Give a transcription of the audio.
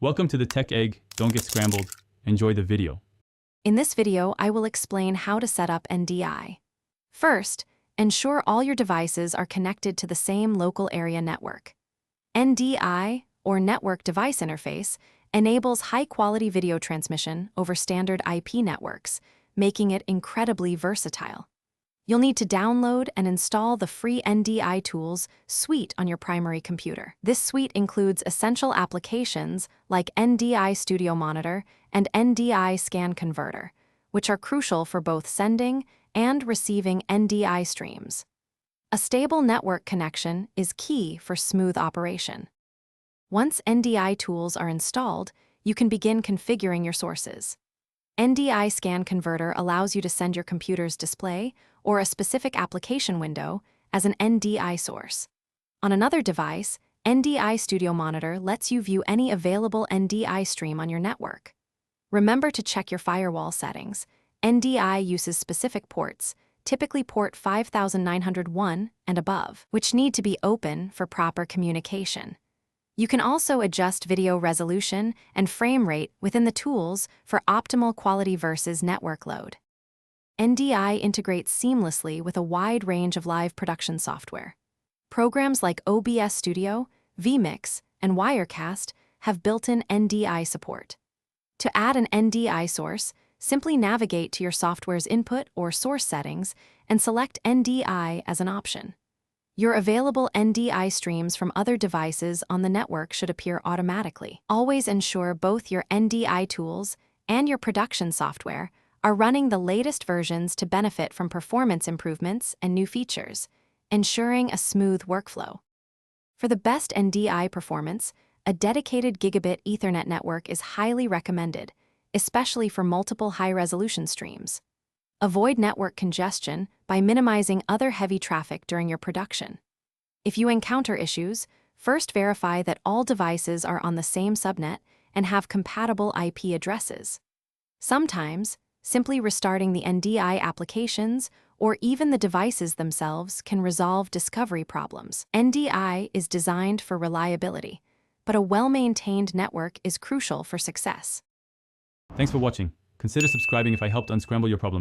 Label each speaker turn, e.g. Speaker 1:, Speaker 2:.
Speaker 1: Welcome to the Tech Egg. Don't get scrambled. Enjoy the video.
Speaker 2: In this video, I will explain how to set up NDI. First, ensure all your devices are connected to the same local area network. NDI, or Network Device Interface, enables high-quality video transmission over standard IP networks, making it incredibly versatile. You'll need to download and install the free NDI Tools suite on your primary computer. This suite includes essential applications like NDI Studio Monitor and NDI Scan Converter, which are crucial for both sending and receiving NDI streams. A stable network connection is key for smooth operation. Once NDI tools are installed, you can begin configuring your sources. NDI Scan Converter allows you to send your computer's display or a specific application window as an NDI source. On another device, NDI Studio Monitor lets you view any available NDI stream on your network. Remember to check your firewall settings. NDI uses specific ports, typically port 5901 and above, which need to be open for proper communication. You can also adjust video resolution and frame rate within the tools for optimal quality versus network load. NDI integrates seamlessly with a wide range of live production software. Programs like OBS Studio, vMix, and Wirecast have built-in NDI support. To add an NDI source, simply navigate to your software's input or source settings and select NDI as an option. Your available NDI streams from other devices on the network should appear automatically. Always ensure both your NDI tools and your production software are running the latest versions to benefit from performance improvements and new features, ensuring a smooth workflow. For the best NDI performance, a dedicated gigabit Ethernet network is highly recommended, especially for multiple high-resolution streams. Avoid network congestion by minimizing other heavy traffic during your production. If you encounter issues, first verify that all devices are on the same subnet and have compatible IP addresses. Sometimes, simply restarting the NDI applications or even the devices themselves can resolve discovery problems. NDI is designed for reliability, but a well-maintained network is crucial for success.
Speaker 1: Thanks for watching. Consider subscribing if I helped unscramble your problems.